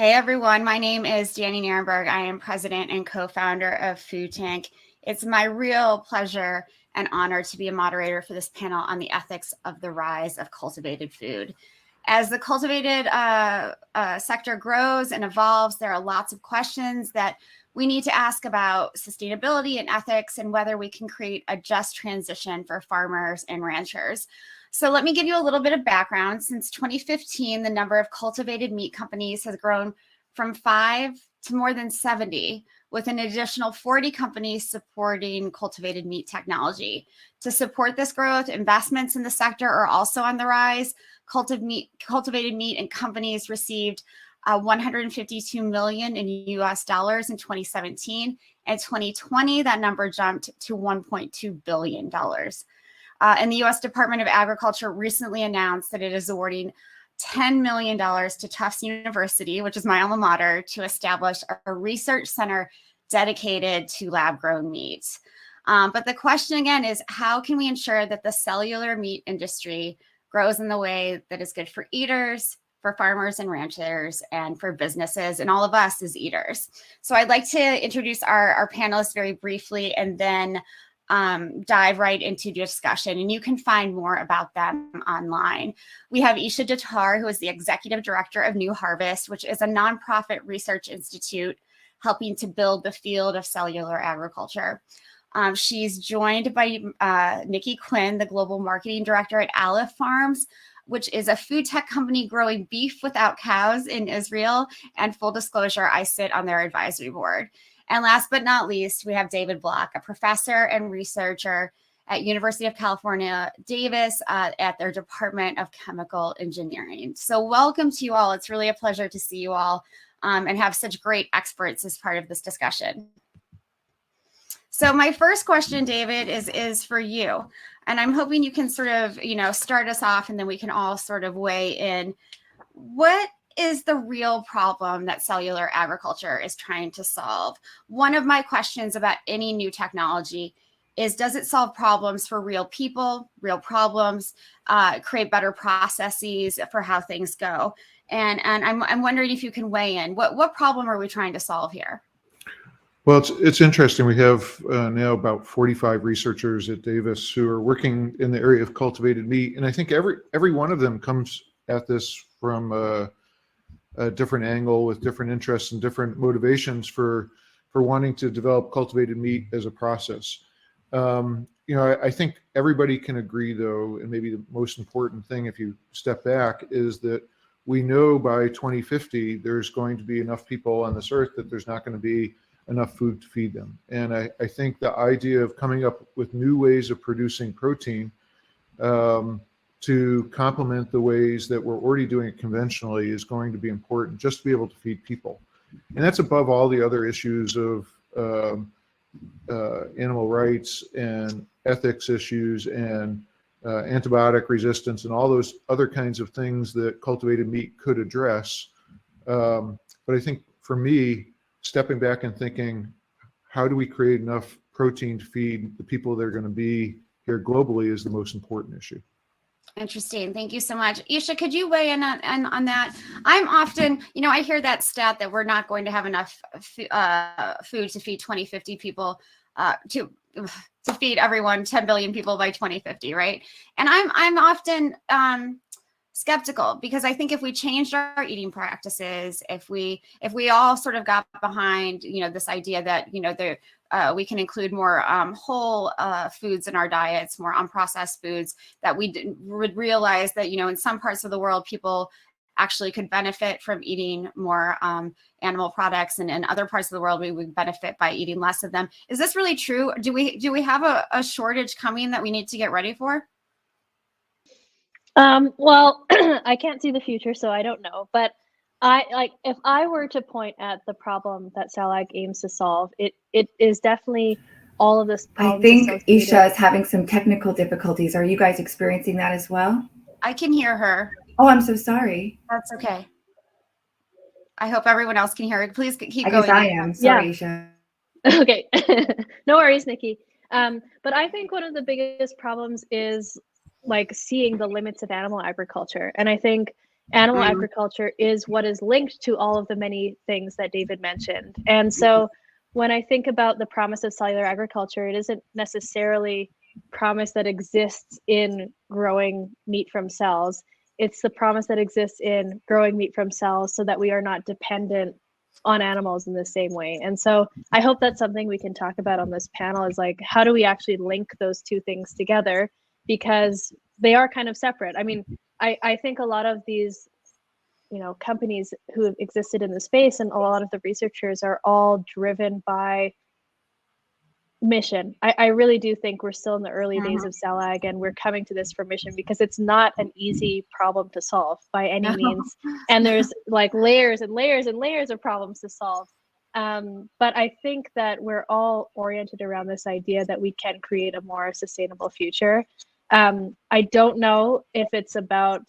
Hey everyone, my name is Dani Nierenberg. I am president and co-founder of Food Tank. It's my real pleasure and honor to be a moderator for this panel on the ethics of the rise of cultivated food. As the cultivated sector grows and evolves, there are lots of questions that we need to ask about sustainability and ethics and whether we can create a just transition for farmers and ranchers. So let me give you a little bit of background. Since 2015, the number of cultivated meat companies has grown from 5 to more than 70, with an additional 40 companies supporting cultivated meat technology. To support this growth, investments in the sector are also on the rise. Cultivated meat and companies received $152 million in US dollars in 2017. In 2020, that number jumped to $1.2 billion. And the U.S. Department of Agriculture recently announced that it is awarding $10 million to Tufts University, which is my alma mater, to establish a research center dedicated to lab-grown meat. But the question again is, how can we ensure that the cellular meat industry grows in the way that is good for eaters, for farmers and ranchers, and for businesses, and all of us as eaters? So I'd like to introduce our panelists very briefly, and then dive right into discussion, and you can find more about them online. We have Isha Datar, who is the executive director of New Harvest, which is a nonprofit research institute helping to build the field of cellular agriculture. She's joined by Nicky Quinn, the global marketing director at Aleph Farms, which is a food tech company growing beef without cows in Israel. And full disclosure, I sit on their advisory board. And last but not least, we have David Block, a professor and researcher at University of California, Davis, at their Department of Chemical Engineering. So welcome to you all. It's really a pleasure to see you all and have such great experts as part of this discussion. So my first question, David, is for you. And I'm hoping you can sort of, start us off, and then we can all sort of weigh in. What is the real problem that cellular agriculture is trying to solve? One of my questions about any new technology is, does it solve problems for real people, real problems, create better processes for how things go? And I'm wondering if you can weigh in. What problem are we trying to solve here? Well, it's interesting. We have now about 45 researchers at Davis who are working in the area of cultivated meat, and I think every one of them comes at this from a different angle with different interests and different motivations for wanting to develop cultivated meat as a process. I think everybody can agree, though, and maybe the most important thing, if you step back, is that we know by 2050 there's going to be enough people on this earth that there's not going to be enough food to feed them. And I think the idea of coming up with new ways of producing protein to complement the ways that we're already doing it conventionally is going to be important, just to be able to feed people. And that's above all the other issues of animal rights and ethics issues and antibiotic resistance and all those other kinds of things that cultivated meat could address. But I think for me, stepping back and thinking, how do we create enough protein to feed the people that are going to be here globally is the most important issue. Interesting. Thank you so much. Isha, could you weigh in on that? I'm often, I hear that stat that we're not going to have enough food to feed 2050 people, to feed everyone, 10 billion people by 2050, right? And I'm often skeptical, because I think if we changed our eating practices, if we all sort of got behind, this idea that, we can include more whole foods in our diets, more unprocessed foods, that we would realize that, in some parts of the world, people actually could benefit from eating more animal products, and in other parts of the world, we would benefit by eating less of them. Is this really true? Do we have a shortage coming that we need to get ready for? Well, I can't see the future, so I don't know. But if I were to point at the problem that CellAg aims to solve, it is definitely all of this. I think Isha is having some technical difficulties. Are you guys experiencing that as well? I can hear her. Oh, I'm so sorry. That's okay. I hope everyone else can hear it. Please keep going. I guess I am. Sorry, yeah. Isha. Okay. No worries, Nikki. But I think one of the biggest problems is seeing the limits of animal agriculture. And I think Animal agriculture is what is linked to all of the many things that David mentioned. And so when I think about the promise of cellular agriculture, it isn't necessarily promise that exists in growing meat from cells. It's the promise that exists in growing meat from cells so that we are not dependent on animals in the same way. And so I hope that's something we can talk about on this panel, is like, how do we actually link those two things together? Because they are kind of separate. I mean, I think a lot of these, companies who have existed in the space and a lot of the researchers are all driven by mission. I really do think we're still in the early days of CellAg, and we're coming to this for mission because it's not an easy problem to solve by any means. And there's like layers and layers and layers of problems to solve. But I think that we're all oriented around this idea that we can create a more sustainable future. I don't know if it's about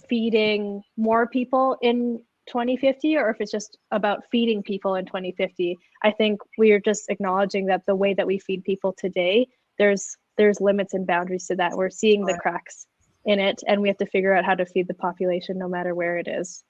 feeding more people in 2050 or if it's just about feeding people in 2050. I think we are just acknowledging that the way that we feed people today, there's limits and boundaries to that. We're seeing the cracks in it, and we have to figure out how to feed the population no matter where it is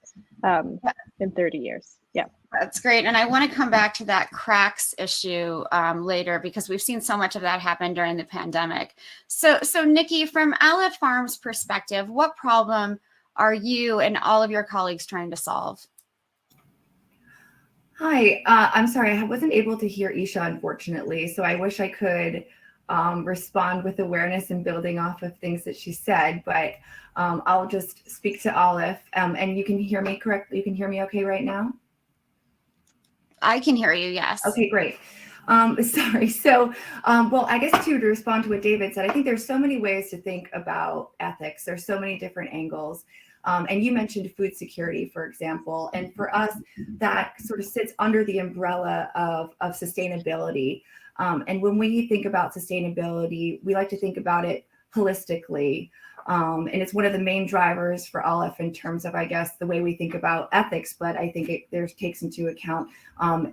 in 30 years. Yeah. That's great. And I want to come back to that cracks issue later, because we've seen so much of that happen during the pandemic. So Nicky, from Aleph Farm's perspective, what problem are you and all of your colleagues trying to solve? Hi, I'm sorry, I wasn't able to hear Isha, unfortunately, so I wish I could respond with awareness and building off of things that she said, but I'll just speak to Aleph, and you can hear me correctly? You can hear me okay right now? I can hear you, yes. Okay, great. Sorry. So, well, I guess to respond to what David said, I think there's so many ways to think about ethics. There's so many different angles. And you mentioned food security, for example. And for us, that sort of sits under the umbrella of sustainability. And when we think about sustainability, we like to think about it holistically. And it's one of the main drivers for Aleph in terms of, I guess, the way we think about ethics, but I think it takes into account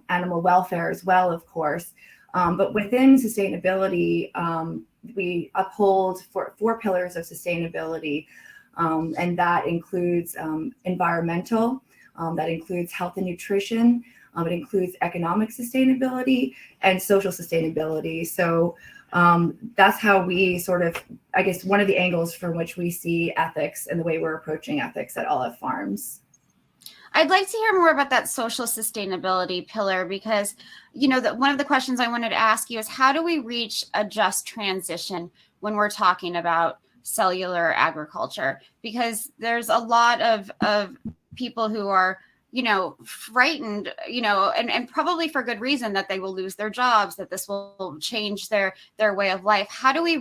animal welfare as well, of course. But within sustainability, we uphold four pillars of sustainability, and that includes environmental, that includes health and nutrition, it includes economic sustainability and social sustainability. So that's how we sort of, I guess, one of the angles from which we see ethics and the way we're approaching ethics at Aleph Farms. I'd like to hear more about that social sustainability pillar, because, one of the questions I wanted to ask you is, how do we reach a just transition when we're talking about cellular agriculture? Because there's a lot of people who are, frightened, and probably for good reason, that they will lose their jobs, that this will change their way of life. How do we,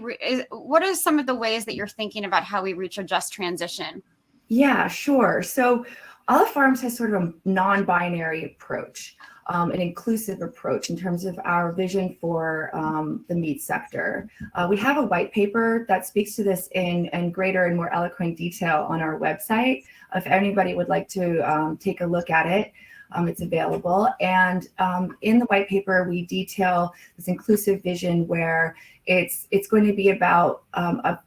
what are some of the ways that you're thinking about how we reach a just transition? Yeah, sure. So Aleph Farms has sort of a non-binary approach, an inclusive approach in terms of our vision for the meat sector. We have a white paper that speaks to this in greater and more eloquent detail on our website. If anybody would like to take a look at it, it's available. And in the white paper, we detail this inclusive vision where it's going to be about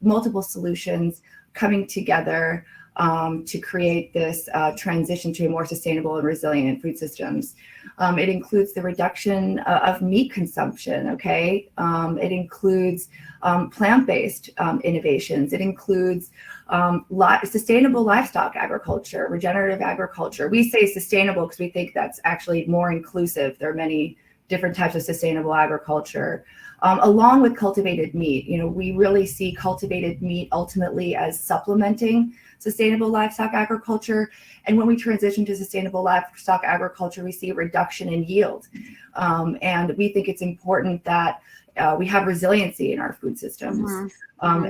multiple solutions coming together to create this transition to a more sustainable and resilient food systems. It includes the reduction of meat consumption, okay? It includes plant-based innovations. It includes sustainable livestock agriculture, regenerative agriculture. We say sustainable because we think that's actually more inclusive. There are many different types of sustainable agriculture. Along with cultivated meat, we really see cultivated meat ultimately as supplementing sustainable livestock agriculture. And when we transition to sustainable livestock agriculture, we see a reduction in yield. And we think it's important that we have resiliency in our food systems.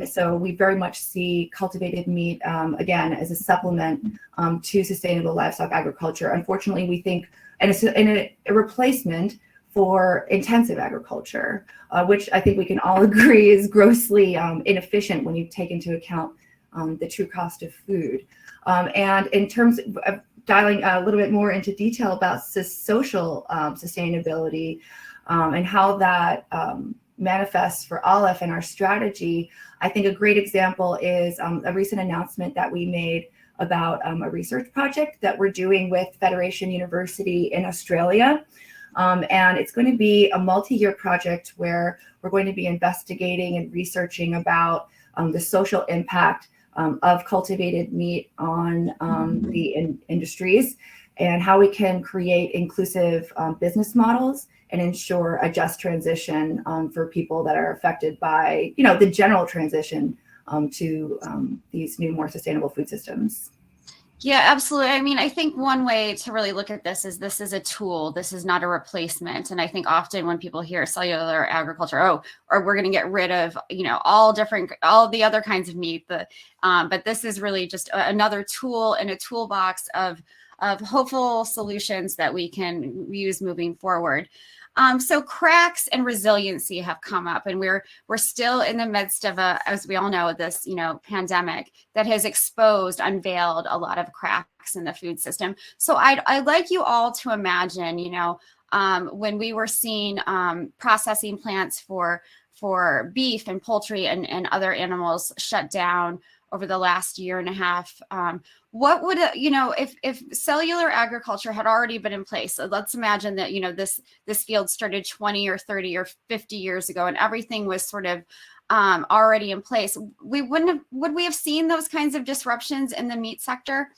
So we very much see cultivated meat, again, as a supplement to sustainable livestock agriculture. Unfortunately, we think, and it's a replacement for intensive agriculture, which I think we can all agree is grossly inefficient when you take into account the true cost of food. And in terms of dialing a little bit more into detail about social sustainability and how that manifests for Aleph and our strategy, I think a great example is a recent announcement that we made about a research project that we're doing with Federation University in Australia. And it's going to be a multi-year project where we're going to be investigating and researching about the social impact of cultivated meat on the industries, and how we can create inclusive business models and ensure a just transition for people that are affected by, the general transition to these new, more sustainable food systems. Yeah, absolutely. I mean, I think one way to really look at this is a tool. This is not a replacement. And I think often when people hear cellular agriculture, or we're going to get rid of, all the other kinds of meat. But this is really just another tool in a toolbox of hopeful solutions that we can use moving forward. So cracks and resiliency have come up, and we're still in the midst of as we all know, this pandemic that has unveiled a lot of cracks in the food system. So I'd like you all to imagine, when we were seeing processing plants for beef and poultry and other animals shut down over the last year and a half, what would if cellular agriculture had already been in place? So let's imagine that this field started 20 or 30 or 50 years ago, and everything was sort of already in place. Would we have seen those kinds of disruptions in the meat sector?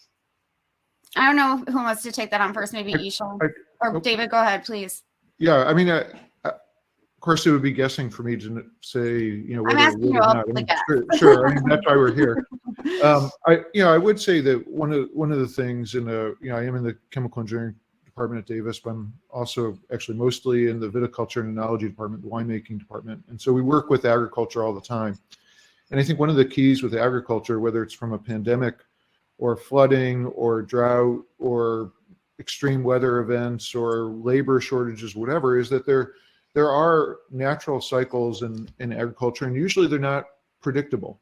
I don't know who wants to take that on first. Maybe Isha or David. Go ahead, please. Yeah, I mean, of course, it would be guessing for me to say, whether I'm asking you all to guess. Sure. I mean, that's why we're here. I would say that one of the things I am in the chemical engineering department at Davis, but I'm also actually mostly in the viticulture and enology department, the winemaking department. And so we work with agriculture all the time. And I think one of the keys with agriculture, whether it's from a pandemic or flooding or drought or extreme weather events or labor shortages, whatever, is that there are natural cycles in agriculture, and usually they're not predictable.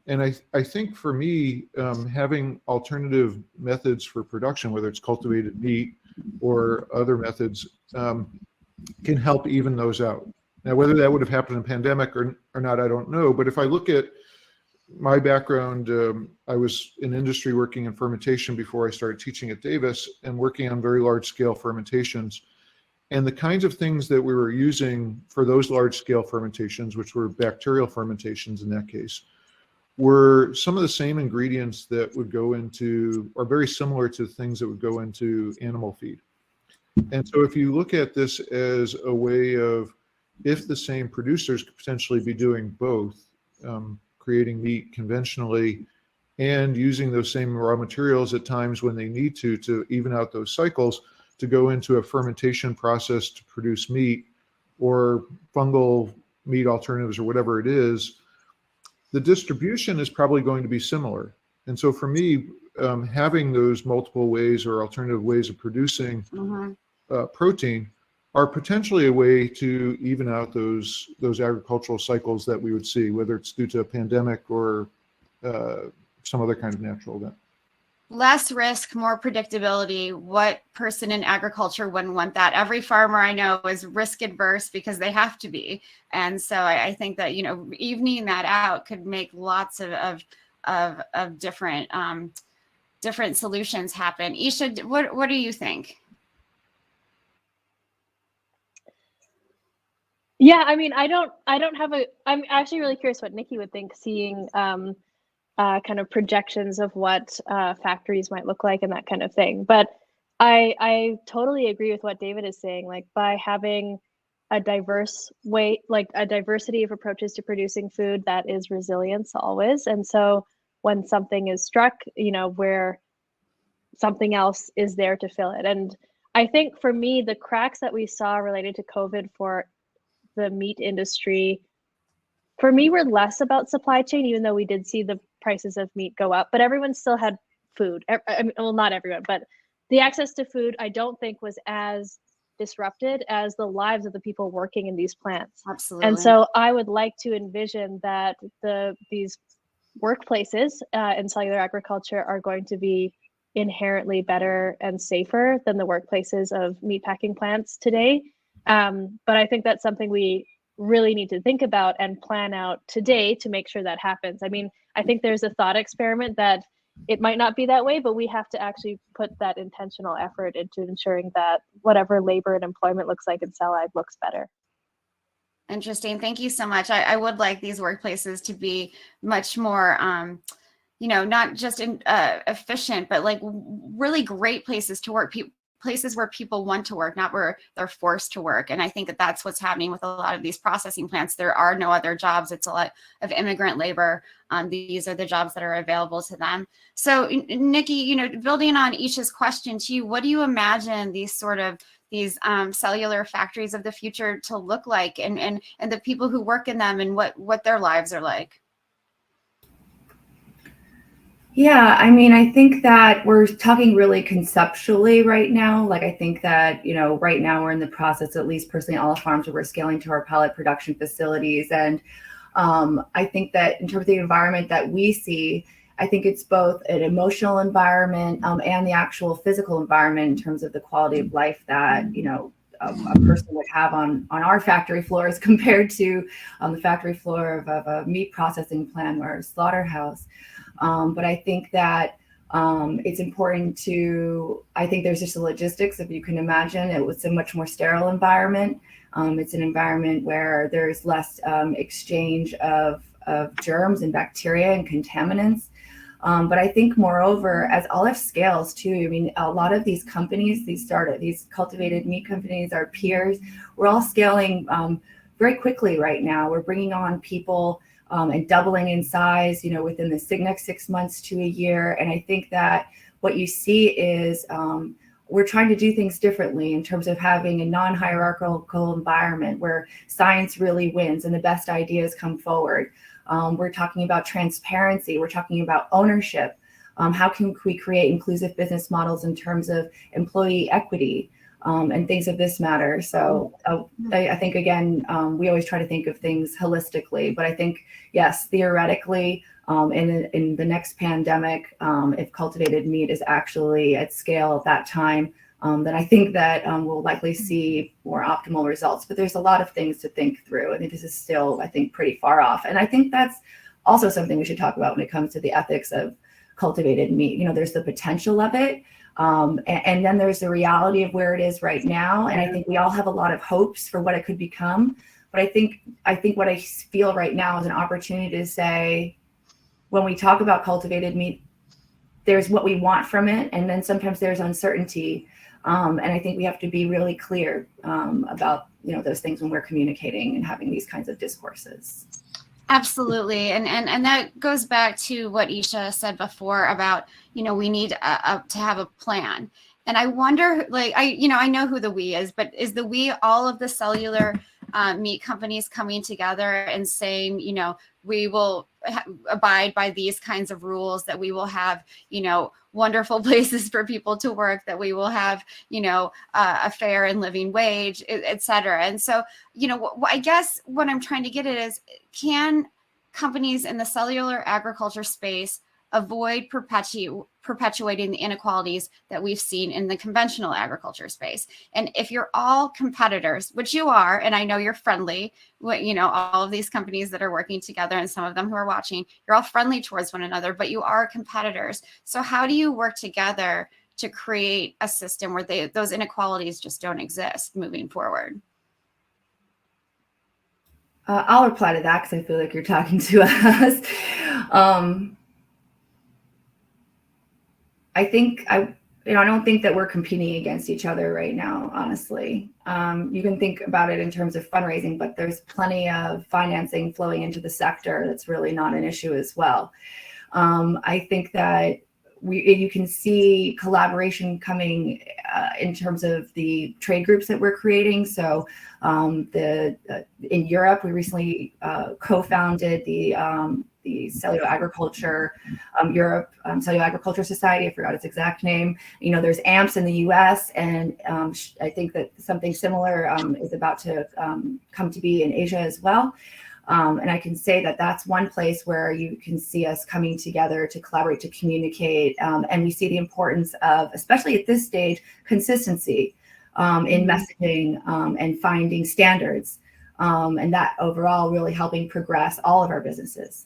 And I think for me, having alternative methods for production, whether it's cultivated meat or other methods, can help even those out. Now, whether that would have happened in a pandemic or not, I don't know. But if I look at my background, I was in industry working in fermentation before I started teaching at Davis, and working on very large scale fermentations. And the kinds of things that we were using for those large scale fermentations, which were bacterial fermentations in that case, were some of the same ingredients that would go into, or very similar to things that would go into animal feed. And so if you look at this as a way of, if the same producers could potentially be doing both, creating meat conventionally and using those same raw materials at times when they need to even out those cycles, to go into a fermentation process to produce meat or fungal meat alternatives or whatever it is, the distribution is probably going to be similar. And so for me, having those multiple ways or alternative ways of producing protein are potentially a way to even out those agricultural cycles that we would see, whether it's due to a pandemic or some other kind of natural event. Less risk, more predictability. What person in agriculture wouldn't want that? Every farmer I know is risk adverse because they have to be. And so I think that, evening that out could make lots of different solutions happen. Isha, what do you think? Yeah, I mean, I'm actually really curious what Nicky would think, seeing kind of projections of what factories might look like and that kind of thing. But I totally agree with what David is saying. Like, by having a diverse way, like a diversity of approaches to producing food, that is resilience always. And so when something is struck, where something else is there to fill it. And I think for me, the cracks that we saw related to COVID for the meat industry, for me, were less about supply chain, even though we did see the prices of meat go up, but everyone still had food. I mean, well, not everyone, but the access to food, I don't think was as disrupted as the lives of the people working in these plants. Absolutely. And so I would like to envision that these workplaces in cellular agriculture are going to be inherently better and safer than the workplaces of meatpacking plants today. But I think that's something we really need to think about and plan out today to make sure that happens. I mean, I think there's a thought experiment that it might not be that way, but we have to actually put that intentional effort into ensuring that whatever labor and employment looks like in Cell Ag looks better. Interesting. Thank you so much. I would like these workplaces to be much more, not just efficient, but like really great places to work. Places where people want to work, not where they're forced to work. And I think that that's what's happening with a lot of these processing plants. There are no other jobs. It's a lot of immigrant labor. These are the jobs that are available to them. So Nicky, building on Isha's question to you, what do you imagine these cellular factories of the future to look like, and the people who work in them and what their lives are like? Yeah, I mean, I think that we're talking really conceptually right now. Like, I think that, right now we're in the process, at least personally, Aleph Farms, where we're scaling to our pilot production facilities. And I think that in terms of the environment that we see, I think it's both an emotional environment and the actual physical environment in terms of the quality of life that, a person would have on our factory floors compared to the factory floor of a meat processing plant or a slaughterhouse. But I think that it's important I think there's just the logistics, if you can imagine. It was a much more sterile environment. It's an environment where there's less exchange of germs and bacteria and contaminants. But I think moreover, as Aleph scales too, I mean, a lot of these companies, these cultivated meat companies, our peers, we're all scaling very quickly right now. We're bringing on people and doubling in size, within the next 6 months to a year. And I think that what you see is we're trying to do things differently in terms of having a non-hierarchical environment where science really wins and the best ideas come forward. We're talking about transparency. We're talking about ownership. How can we create inclusive business models in terms of employee equity and things of this matter? So I think, again, we always try to think of things holistically, but I think, yes, theoretically, in the next pandemic, if cultivated meat is actually at scale at that time, then I think that we'll likely see more optimal results. But there's a lot of things to think through. I think this is still, pretty far off. And I think that's also something we should talk about when it comes to the ethics of cultivated meat. There's the potential of it. And then there's the reality of where it is right now. And I think we all have a lot of hopes for what it could become. But I think what I feel right now is an opportunity to say, when we talk about cultivated meat, there's what we want from it. And then sometimes there's uncertainty. And I think we have to be really clear about, those things when we're communicating and having these kinds of discourses. Absolutely. And that goes back to what Isha said before about, we need to have a plan. And I wonder, I know who the we is, but is the we all of the cellular meat companies coming together and saying, we will abide by these kinds of rules, that we will have, wonderful places for people to work, that we will have, a fair and living wage, et cetera. And so, I guess what I'm trying to get at is, can companies in the cellular agriculture space avoid perpetuating the inequalities that we've seen in the conventional agriculture space? And if you're all competitors, which you are, and I know you're friendly, all of these companies that are working together and some of them who are watching, you're all friendly towards one another, but you are competitors. So how do you work together to create a system where those inequalities just don't exist moving forward? I'll reply to that because I feel like you're talking to us. I don't think that we're competing against each other right now, honestly. You can think about it in terms of fundraising, but there's plenty of financing flowing into the sector. That's really not an issue as well. I think that you can see collaboration coming in terms of the trade groups that we're creating. So in Europe, we recently co-founded the Cellular Agriculture Europe Cellular Agriculture Society. I forgot its exact name. There's AMPS in the US, and I think that something similar is about to come to be in Asia as well. And I can say that that's one place where you can see us coming together to collaborate, to communicate. And we see the importance of, especially at this stage, consistency in messaging and finding standards. And that overall really helping progress all of our businesses.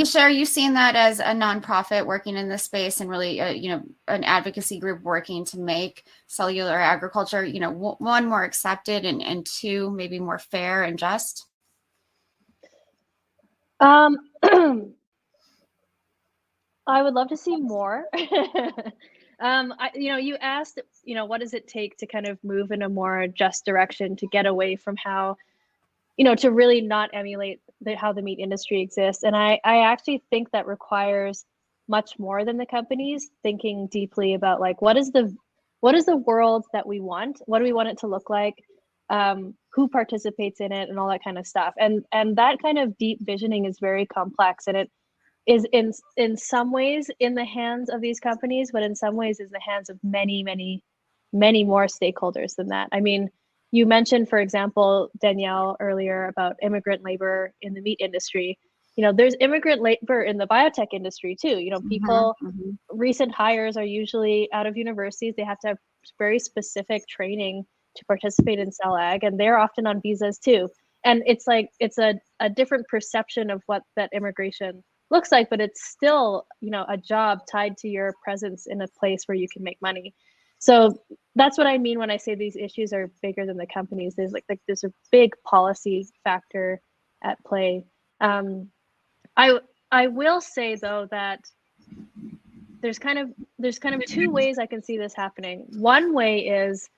Isha, are you seeing that as a nonprofit working in this space and really, an advocacy group working to make cellular agriculture, one, more accepted and two, maybe more fair and just? I would love to see more. You asked, what does it take to kind of move in a more just direction to get away from how, to really not emulate how the meat industry exists. And I actually think that requires much more than the companies thinking deeply about like, what is the world that we want? What do we want it to look like? Who participates in it and all that kind of stuff. And that kind of deep visioning is very complex, and it is in some ways in the hands of these companies, but in some ways is the hands of many, many, many more stakeholders than that. I mean, you mentioned, for example, Danielle earlier about immigrant labor in the meat industry. There's immigrant labor in the biotech industry too. People, recent hires are usually out of universities. They have to have very specific training to participate in cell ag, and they're often on visas too. And it's like, it's a different perception of what that immigration looks like, but it's still, a job tied to your presence in a place where you can make money. So that's what I mean when I say these issues are bigger than the companies. There's there's a big policy factor at play. I will say though that there's kind of two ways I can see this happening. One way is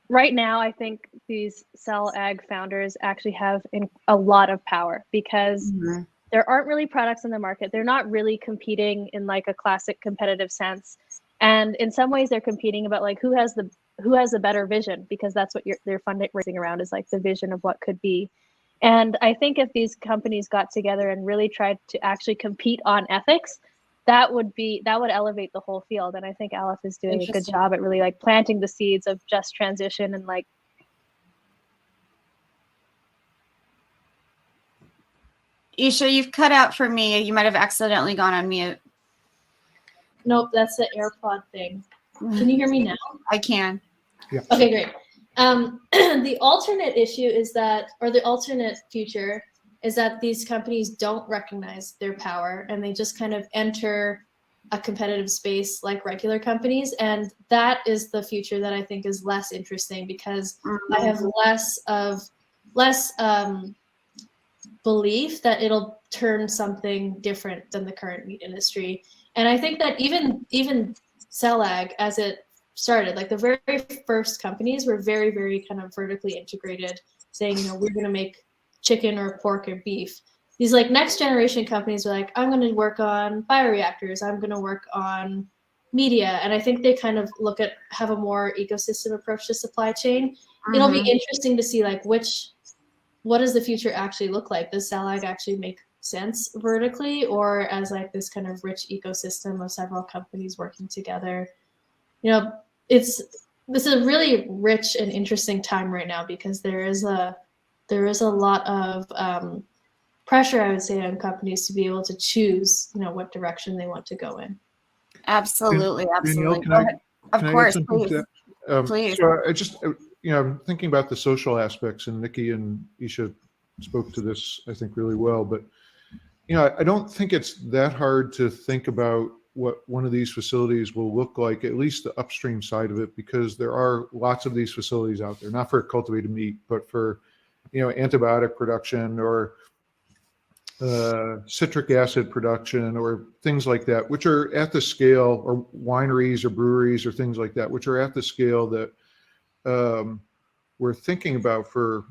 right now, I think these cell ag founders actually have a lot of power because there aren't really products in the market. They're not really competing in like a classic competitive sense. And in some ways they're competing about like who has the better vision, because that's what their fundraising around is, like the vision of what could be. And I think if these companies got together and really tried to actually compete on ethics, that would elevate the whole field. And I think Aleph is doing a good job at really like planting the seeds of just transition and like. Isha, you've cut out for me. You might have accidentally gone on mute. Nope, that's the AirPod thing. Can you hear me now? I can. Yeah. Okay, great. The alternate issue is that, or the alternate future is that these companies don't recognize their power and they just kind of enter a competitive space like regular companies. And that is the future that I think is less interesting, because I have less belief that it'll turn something different than the current meat industry. And I think that even cell ag, as it started, like the very first companies were very, very kind of vertically integrated, saying, we're going to make chicken or pork or beef. These like next generation companies are like, I'm going to work on bioreactors. I'm going to work on media. And I think they kind of have a more ecosystem approach to supply chain. It'll be interesting to see like what does the future actually look like? Does cell ag actually make sense vertically, or as like this kind of rich ecosystem of several companies working together? This is a really rich and interesting time right now, because there is a lot of pressure, I would say, on companies to be able to choose, what direction they want to go in. Absolutely, absolutely. Danielle, Of course, please. Please. So I just, I'm thinking about the social aspects, and Nicky and Isha spoke to this, I think, really well. But, I don't think it's that hard to think about what one of these facilities will look like, at least the upstream side of it, because there are lots of these facilities out there, not for cultivated meat, but for, antibiotic production or citric acid production or things like that, which are at the scale, or wineries or breweries or things like that, which are at the scale that we're thinking about for,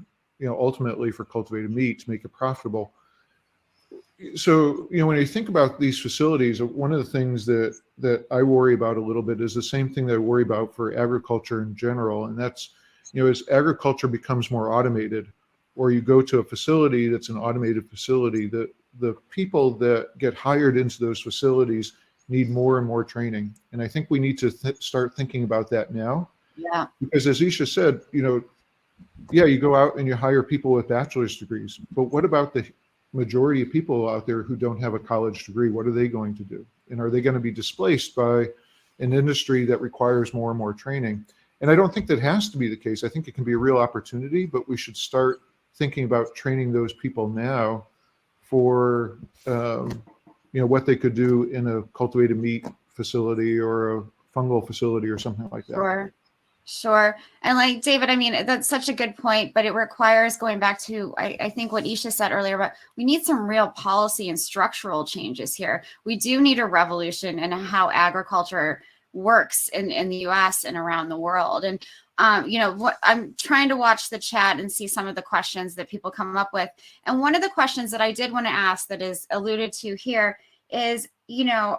ultimately for cultivated meat to make it profitable. So, when you think about these facilities, one of the things that I worry about a little bit is the same thing that I worry about for agriculture in general. And that's, as agriculture becomes more automated, or you go to a facility that's an automated facility, the people that get hired into those facilities need more and more training. And I think we need to start thinking about that now. Yeah. Because as Isha said, yeah, you go out and you hire people with bachelor's degrees, but what about the majority of people out there who don't have a college degree? What are they going to do? And are they going to be displaced by an industry that requires more and more training? And I don't think that has to be the case. I think it can be a real opportunity, but we should start thinking about training those people now for what they could do in a cultivated meat facility or a fungal facility or something like that. Sure. And like David, I mean, that's such a good point, but it requires going back to, I think what Isha said earlier, but we need some real policy and structural changes here. We do need a revolution in how agriculture works in the US and around the world. And, what I'm trying to watch the chat and see some of the questions that people come up with. And one of the questions that I did want to ask that is alluded to here is,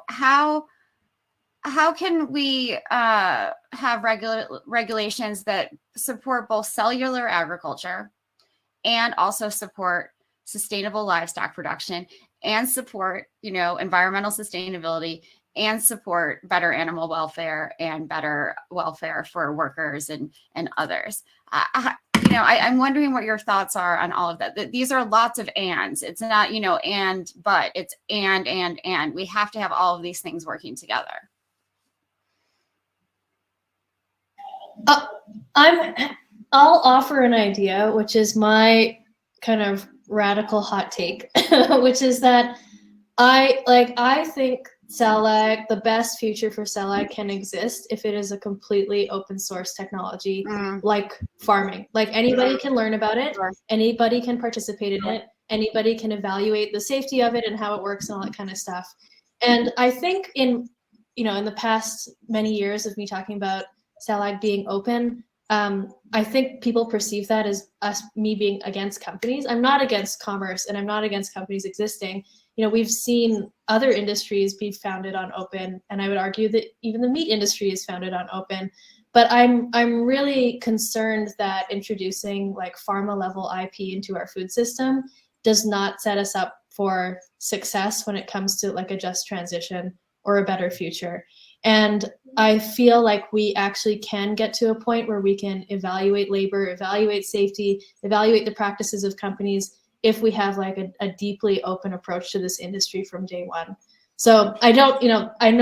how can we have regulations that support both cellular agriculture and also support sustainable livestock production and support, environmental sustainability and support better animal welfare and better welfare for workers and others? I'm wondering what your thoughts are on all of that. These are lots of ands. It's not, and, but it's and. We have to have all of these things working together. I'll offer an idea, which is my kind of radical hot take, which is that I think CellAg, the best future for CellAg can exist if it is a completely open source technology, like farming. Like anybody can learn about it, anybody can participate in it, anybody can evaluate the safety of it and how it works and all that kind of stuff. And I think in the past many years of me talking about CellAg being open, I think people perceive that as me being against companies. I'm not against commerce and I'm not against companies existing. We've seen other industries be founded on open, and I would argue that even the meat industry is founded on open. But I'm really concerned that introducing like pharma level IP into our food system does not set us up for success when it comes to like a just transition or a better future. And I feel like we actually can get to a point where we can evaluate labor, evaluate safety, evaluate the practices of companies if we have like a deeply open approach to this industry from day one. So I know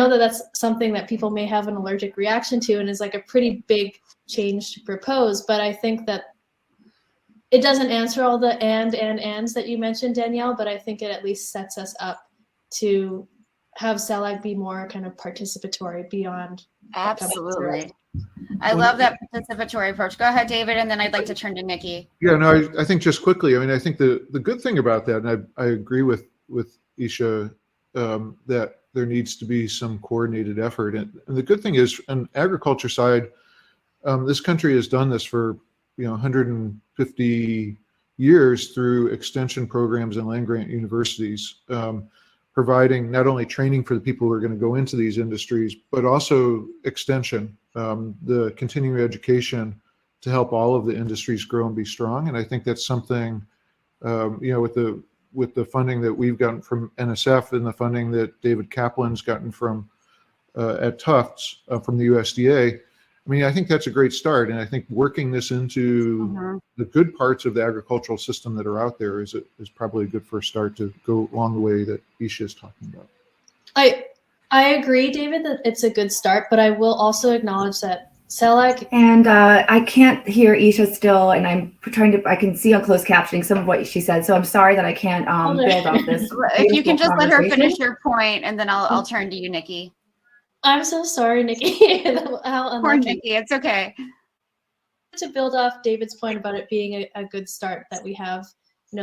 that that's something that people may have an allergic reaction to and is like a pretty big change to propose, but I think that it doesn't answer all the ands that you mentioned, Danielle, but I think it at least sets us up to have CellAg be more kind of participatory beyond. Absolutely. I love that participatory approach. Go ahead, David, and then I'd like to turn to Nicky. Yeah, no, I think just quickly, I think the good thing about that, and I agree with Isha, that there needs to be some coordinated effort. And the good thing is, on agriculture side, this country has done this for 150 years through extension programs and land grant universities, providing not only training for the people who are going to go into these industries, but also extension, the continuing education to help all of the industries grow and be strong. And I think that's something, with the funding that we've gotten from NSF and the funding that David Kaplan's gotten from at Tufts from the USDA. I think that's a great start. And I think working this into the good parts of the agricultural system that are out there is probably a good first start to go along the way that Isha is talking about. I agree, David, that it's a good start, but I will also acknowledge that CellAg. And I can't hear Isha still, and I can see on closed captioning some of what she said. So I'm sorry that I can't build off this. If you can just let her finish your point, and then I'll turn to you, Nicky. I'm so sorry, Nicky. Poor Nicky, it's okay. To build off David's point about it being a good start that we have,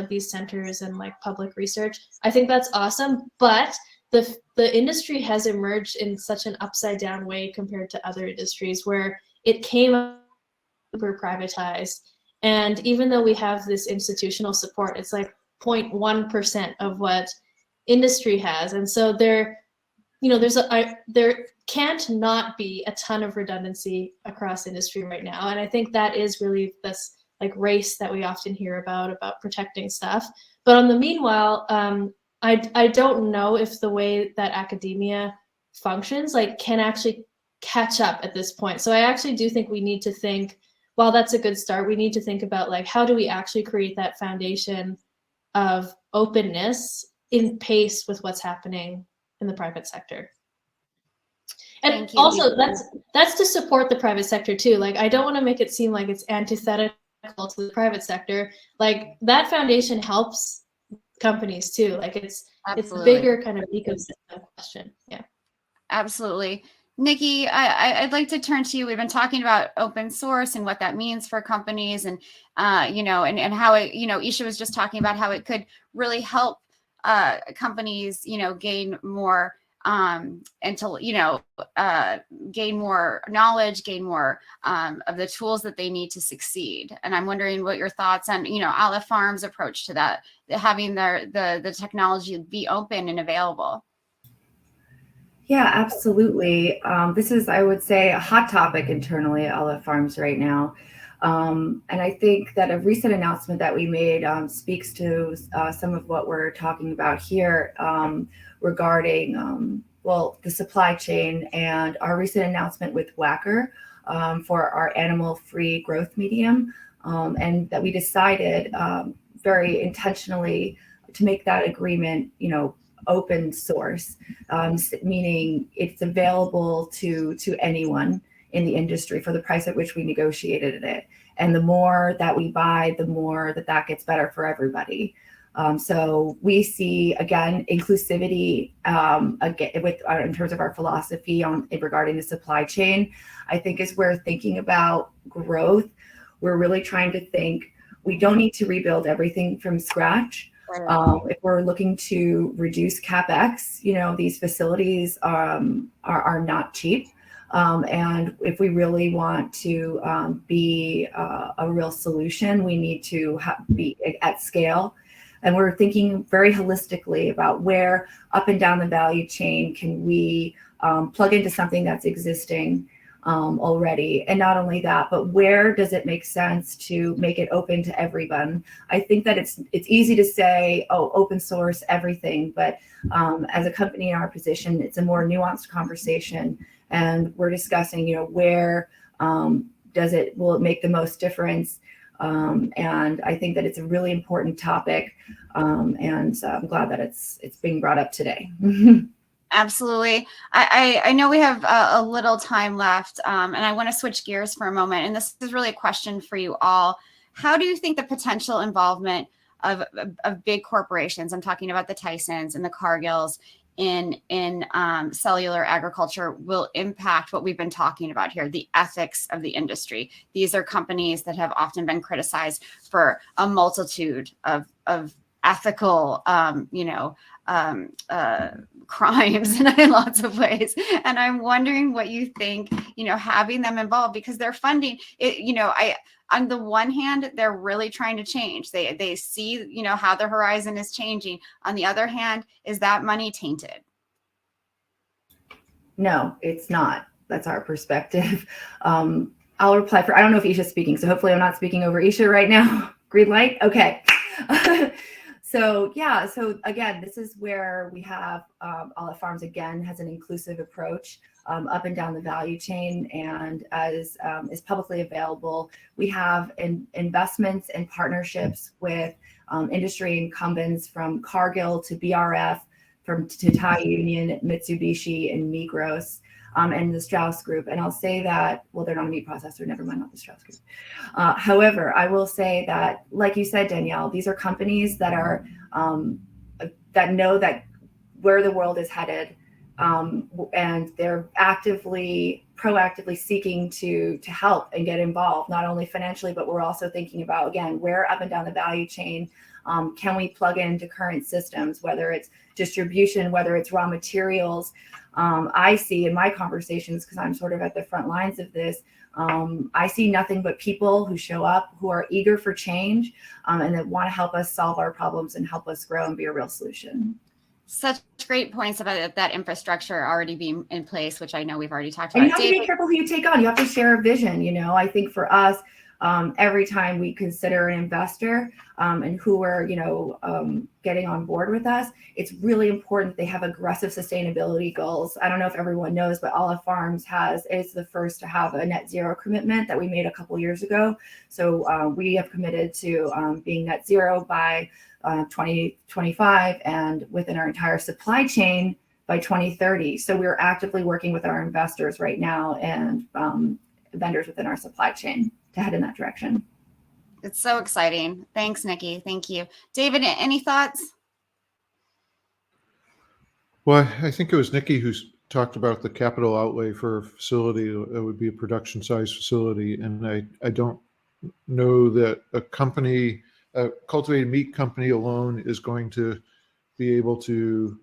these centers and like public research, I think that's awesome. But the industry has emerged in such an upside down way compared to other industries where it came super privatized. And even though we have this institutional support, it's like 0.1% of what industry has. And so there can't not be a ton of redundancy across industry right now. And I think that is really this like race that we often hear about protecting stuff. But on the meanwhile, I don't know if the way that academia functions like can actually catch up at this point. So I actually do think we need to think, while that's a good start, we need to think about like how do we actually create that foundation of openness in pace with what's happening in the private sector. And also that's to support the private sector too. Like I don't want to make it seem like it's antithetical to the private sector. Like that foundation helps companies too. Like it's a Absolutely. bigger kind of ecosystem question. Yeah. Absolutely. Nikki, I'd like to turn to you. We've been talking about open source and what that means for companies and, and how it, Isha was just talking about how it could really help companies, gain more gain more knowledge, gain more of the tools that they need to succeed. And I'm wondering what your thoughts on, Aleph Farm's approach to that, having the technology be open and available. Yeah, absolutely. This is, I would say, a hot topic internally at Aleph Farms right now. And I think that a recent announcement that we made speaks to some of what we're talking about here regarding, the supply chain and our recent announcement with Wacker for our animal-free growth medium. And that we decided very intentionally to make that agreement, open source, meaning it's available to anyone in the industry for the price at which we negotiated it. And the more that we buy, the more that gets better for everybody. So we see, again, inclusivity in terms of our philosophy regarding the supply chain. I think as we're thinking about growth, we're really trying to think, we don't need to rebuild everything from scratch. If we're looking to reduce CapEx, these facilities are not cheap. And if we really want to be a real solution, we need to be at scale. And we're thinking very holistically about where up and down the value chain can we plug into something that's existing already. And not only that, but where does it make sense to make it open to everyone? I think that it's easy to say, oh, open source everything, but as a company in our position, it's a more nuanced conversation. And we're discussing, where will it make the most difference? And I think that it's a really important topic. And I'm glad that it's being brought up today. Absolutely. I know we have a little time left, and I want to switch gears for a moment. And this is really a question for you all. How do you think the potential involvement of big corporations, I'm talking about the Tysons and the Cargills, in cellular agriculture will impact what we've been talking about here, the ethics of the industry? These are companies that have often been criticized for a multitude of ethical, crimes in lots of ways. And I'm wondering what you think, having them involved, because they're funding it, on the one hand, they're really trying to change. They see, how the horizon is changing. On the other hand, is that money tainted? No, it's not. That's our perspective. I'll reply I don't know if Isha's speaking, so hopefully I'm not speaking over Isha right now. Green light? Okay. So again, this is where we have Aleph Farms again has an inclusive approach up and down the value chain, and as is publicly available, we have investments and partnerships with industry incumbents from Cargill to BRF, to Thai Union, Mitsubishi, and Migros. And the Strauss Group. And I'll say that, well, they're not a meat processor, never mind, not the Strauss Group. However, I will say that, like you said, Danielle, these are companies that are, that know that where the world is headed, and they're proactively seeking to help and get involved, not only financially, but we're also thinking about, again, where up and down the value chain can we plug into current systems, whether it's distribution, whether it's raw materials. I see in my conversations, because I'm sort of at the front lines of this, I see nothing but people who show up, who are eager for change, and that want to help us solve our problems and help us grow and be a real solution. Such great points about that infrastructure already being in place, which I know we've already talked And about. you have to be careful who you take on. You have to share a vision. I think for us, every time we consider an investor and who we're, getting on board with us, it's really important they have aggressive sustainability goals. I don't know if everyone knows, but Aleph Farms is the first to have a net zero commitment that we made a couple years ago. So we have committed to being net zero by 2025 and within our entire supply chain by 2030. So we're actively working with our investors right now and vendors within our supply chain to head in that direction. It's so exciting. Thanks, Nikki. Thank you. David, any thoughts? Well, I think it was Nicky who talked about the capital outlay for a facility. It would be a production size facility. And I don't know that a cultivated meat company alone is going to be able to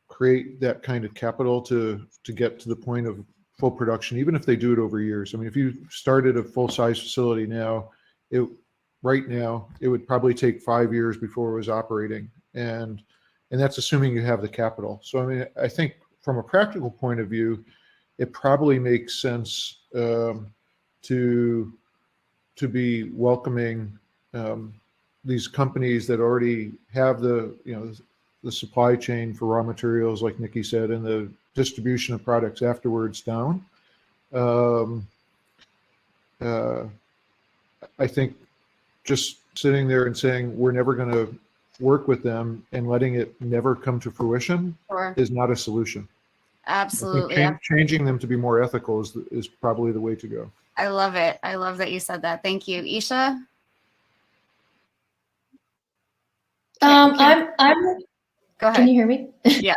create that kind of capital to get to the point of full production, even if they do it over years. I mean, if you started a full size facility right now, it would probably take 5 years before it was operating. And that's assuming you have the capital. So, I mean, I think from a practical point of view, it probably makes sense to be welcoming these companies that already have the supply chain for raw materials, like Nicky said, and the distribution of products afterwards down. I think just sitting there and saying we're never going to work with them and letting it never come to fruition Sure. is not a solution. Absolutely. Changing them to be more ethical is probably the way to go. I love it. I love that you said that. Thank you. Isha? I'm Go ahead. Can you hear me? Yeah.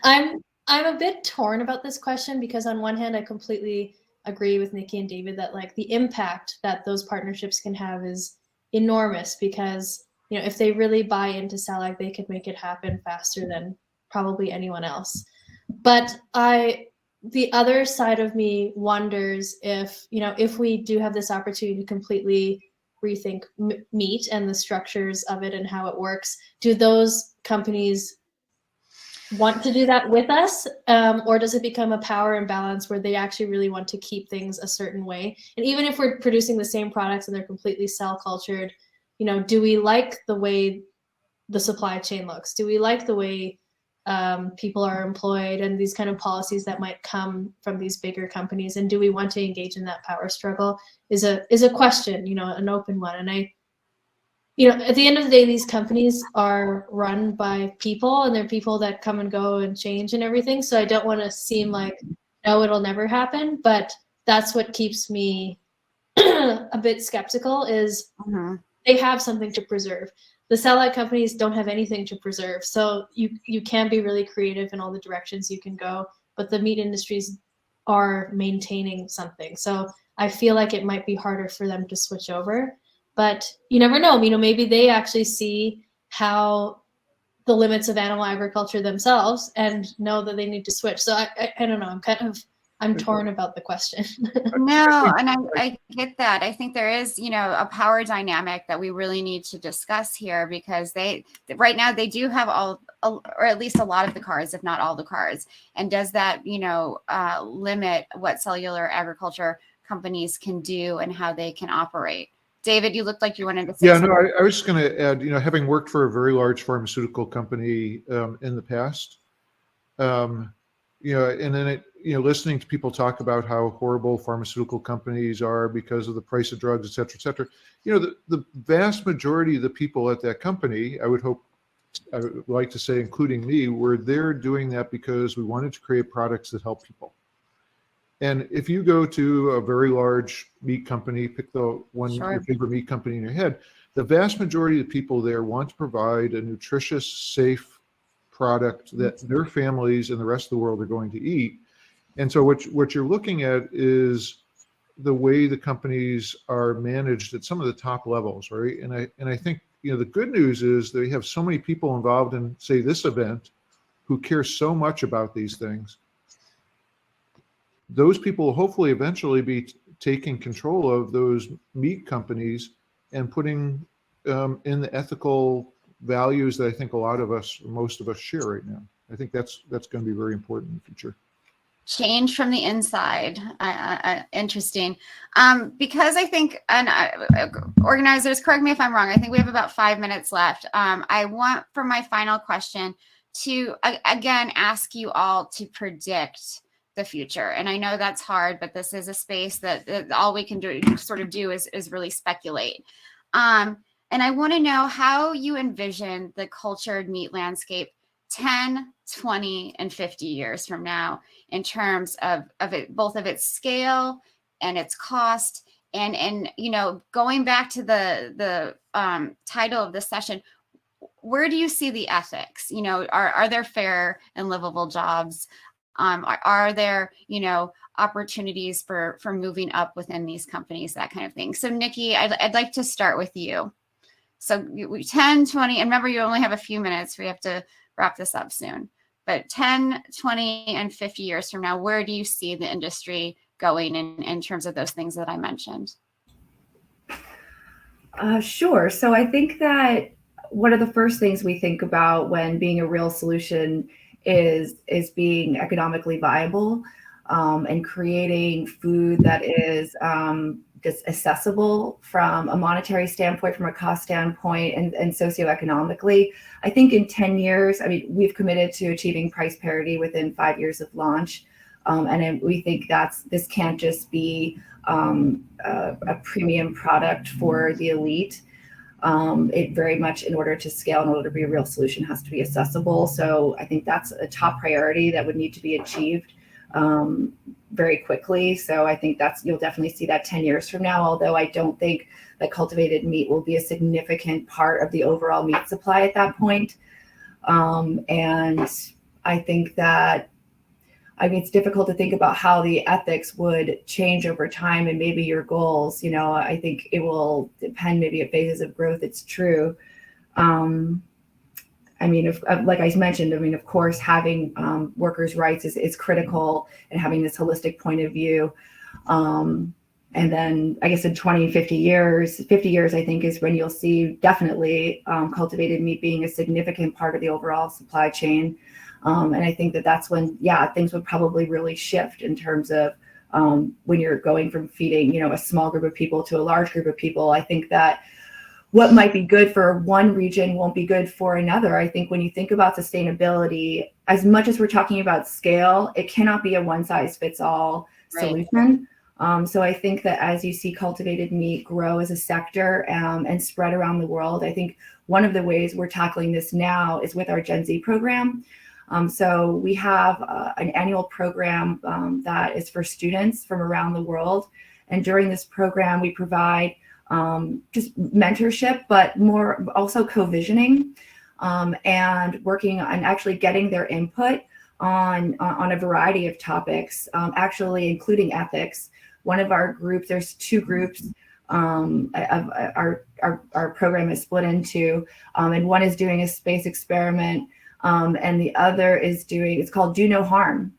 I'm a bit torn about this question because on one hand, I completely agree with Nicky and David that like the impact that those partnerships can have is enormous because, you know, if they really buy into Cellular, they could make it happen faster than probably anyone else. But the other side of me wonders if, you know, if we do have this opportunity to completely rethink meat and the structures of it and how it works, do those companies want to do that with us, or does it become a power imbalance where they actually really want to keep things a certain way? And even if we're producing the same products and they're completely cell cultured, you know, do we like the way the supply chain looks? Do we like the way people are employed and these kind of policies that might come from these bigger companies? And do we want to engage in that power struggle is a question, you know, an open one. And you know, at the end of the day, these companies are run by people and they're people that come and go and change and everything. So I don't want to seem like, no, it'll never happen. But that's what keeps me a bit skeptical is they have something to preserve. The satellite companies don't have anything to preserve. So you can be really creative in all the directions you can go, but the meat industries are maintaining something. So I feel like it might be harder for them to switch over. But you never know, you know, maybe they actually see how the limits of animal agriculture themselves and know that they need to switch. So I don't know, I'm torn about the question. No, and I get that. I think there is, you know, a power dynamic that we really need to discuss here because right now they do have or at least a lot of the cards, if not all the cards. And does that, you know, limit what cellular agriculture companies can do and how they can operate? David, you looked like you wanted to say something. No, I was just going to add, you know, having worked for a very large pharmaceutical company in the past, you know, and then listening to people talk about how horrible pharmaceutical companies are because of the price of drugs, et cetera, you know, the vast majority of the people at that company, I would like to say, including me, were there doing that because we wanted to create products that help people. And if you go to a very large meat company, pick the one, your favorite meat company in your head, the vast majority of the people there want to provide a nutritious, safe product that their families and the rest of the world are going to eat. And so what you're looking at is the way the companies are managed at some of the top levels, right? And I think, you know, the good news is they have so many people involved in, say, this event who care so much about these things. Those people will hopefully eventually be taking control of those meat companies and putting in the ethical values that I think most of us share right now. I think that's going to be very important in the future. Change from the inside. Interesting. Because I think, and organizers, correct me if I'm wrong, I think we have about 5 minutes left. I want for my final question to, again, ask you all to predict the future. And I know that's hard, but this is a space that all we can do is really speculate. And I want to know how you envision the cultured meat landscape 10, 20, and 50 years from now in terms of it, both of its scale and its cost. And you know, going back to the title of this session, where do you see the ethics? You know, are there fair and livable jobs? Are there, you know, opportunities for moving up within these companies, that kind of thing? So Nikki, I'd like to start with you. So 10, 20, and remember you only have a few minutes. We have to wrap this up soon. But 10, 20, and 50 years from now, where do you see the industry going in terms of those things that I mentioned? Sure. So I think that one of the first things we think about when being a real solution is being economically viable, and creating food that is just accessible from a monetary standpoint, from a cost standpoint, and socioeconomically. I think in 10 years, I mean, we've committed to achieving price parity within 5 years of launch. And we think this can't just be a premium product for the elite. It very much, in order to scale, in order to be a real solution, has to be accessible. So I think that's a top priority that would need to be achieved very quickly. So I think you'll definitely see that 10 years from now, although I don't think that cultivated meat will be a significant part of the overall meat supply at that point. And I think that, I mean, it's difficult to think about how the ethics would change over time and maybe your goals. You know, I think it will depend maybe at phases of growth. It's true. I mean, like I mentioned, I mean, of course, having workers' rights is critical, and having this holistic point of view. And then I guess in 20, 50 years, I think is when you'll see definitely cultivated meat being a significant part of the overall supply chain. And I think that's when, things would probably really shift in terms of when you're going from feeding, you know, a small group of people to a large group of people. I think that what might be good for one region won't be good for another. I think when you think about sustainability, as much as we're talking about scale, it cannot be a one-size-fits-all solution. So I think that as you see cultivated meat grow as a sector and spread around the world, I think one of the ways we're tackling this now is with our Gen Z program. So we have an annual program that is for students from around the world. And during this program, we provide just mentorship, but more also co-visioning, and working on actually getting their input on a variety of topics, actually including ethics. One of our groups, there's 2 groups of our program is split into, and one is doing a space experiment, and the other is it's called Do No Harm.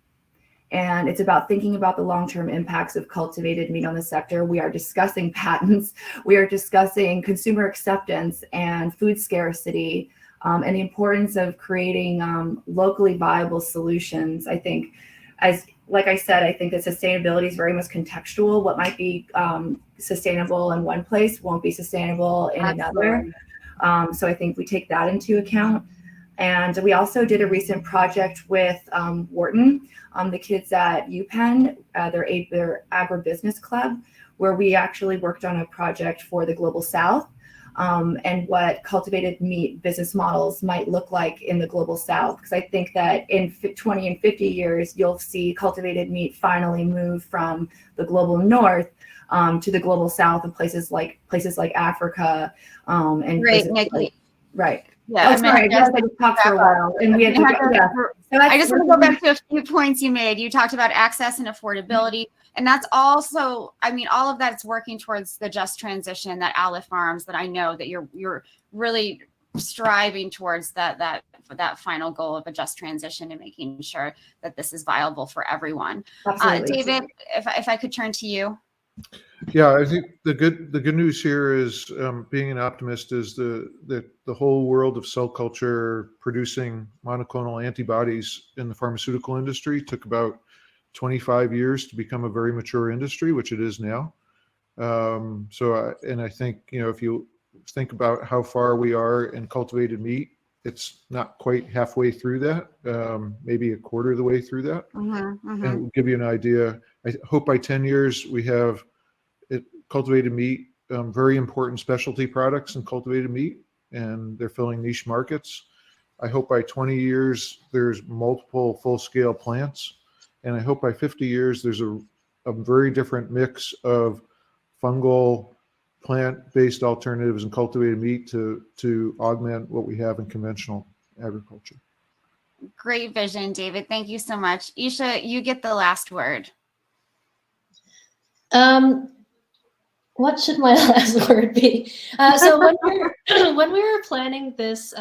And it's about thinking about the long-term impacts of cultivated meat on the sector. We are discussing patents. We are discussing consumer acceptance and food scarcity, and the importance of creating locally viable solutions. I think, like I said, I think that sustainability is very much contextual. What might be sustainable in one place won't be sustainable in another. So I think we take that into account. And we also did a recent project with Wharton, the kids at UPenn, their agribusiness club, where we actually worked on a project for the Global South, and what cultivated meat business models might look like in the Global South. Because I think that in 20 and 50 years, you'll see cultivated meat finally move from the Global North to the Global South, and places like Africa. And Great, Nikki. Right. Yeah, sorry, I just talked for a while, and we had to. So I just want to go back to a few points you made. You talked about access and affordability, and that's also, I mean, all of that's working towards the just transition that Aleph Farms, that I know that you're really striving towards that final goal of a just transition and making sure that this is viable for everyone. Absolutely. David, if I could turn to you. Yeah, I think the good news here is, being an optimist, is the whole world of cell culture producing monoclonal antibodies in the pharmaceutical industry took about 25 years to become a very mature industry, which it is now. And I think, you know, if you think about how far we are in cultivated meat, it's not quite halfway through that, maybe a quarter of the way through that. And it will give you an idea. I hope by 10 years we have cultivated meat, very important specialty products in cultivated meat, and they're filling niche markets. I hope by 20 years there's multiple full-scale plants, and I hope by 50 years there's a very different mix of fungal plant-based alternatives and cultivated meat to augment what we have in conventional agriculture. Great vision, David. Thank you so much. Isha, you get the last word. What should my last word be? So when we were planning this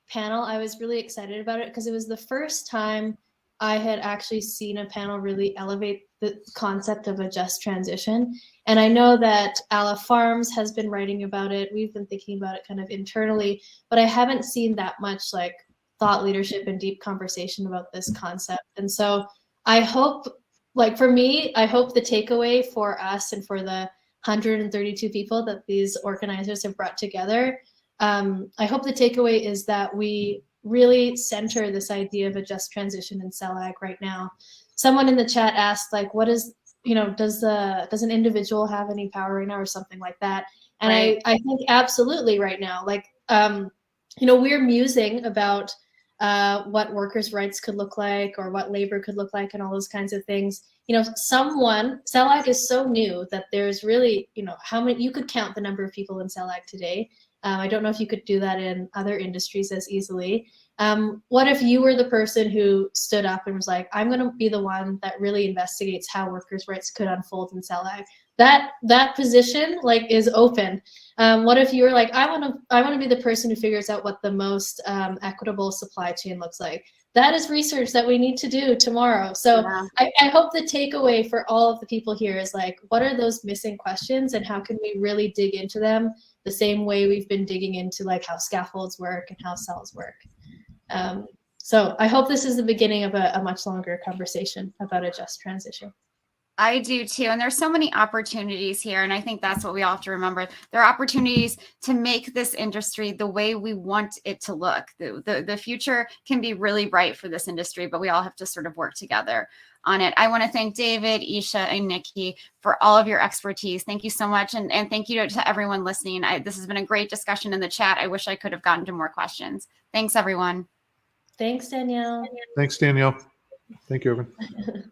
panel, I was really excited about it because it was the first time I had actually seen a panel really elevate the concept of a just transition. And I know that Aleph Farms has been writing about it. We've been thinking about it kind of internally, but I haven't seen that much like thought leadership and deep conversation about this concept. And so I hope, like for me, I hope the takeaway for us and for the 132 people that these organizers have brought together, I hope the takeaway is that we really center this idea of a just transition in cell ag right now. Someone in the chat asked, like, what is, does an individual have any power right now or something like that? And right. I think absolutely right now, like, we're musing about what workers' rights could look like or what labor could look like and all those kinds of things. Cell ag is so new that there's really, how many, you could count the number of people in cell ag today. I don't know if you could do that in other industries as easily. What if you were the person who stood up and was like, I'm going to be the one that really investigates how workers' rights could unfold in cell ag? That position is open. What if you were like, I want to be the person who figures out what the most equitable supply chain looks like? That is research that we need to do tomorrow. So yeah. I hope the takeaway for all of the people here is like, what are those missing questions and how can we really dig into them the same way we've been digging into like how scaffolds work and how cells work. So I hope this is the beginning of a much longer conversation about a just transition. I do too. And there's so many opportunities here. And I think that's what we all have to remember. There are opportunities to make this industry the way we want it to look. The future can be really bright for this industry, but we all have to sort of work together on it. I want to thank David, Isha, and Nicky for all of your expertise. Thank you so much. And thank you to everyone listening. This has been a great discussion in the chat. I wish I could have gotten to more questions. Thanks, everyone. Thanks, Danielle. Thanks, Danielle. Thank you, everyone.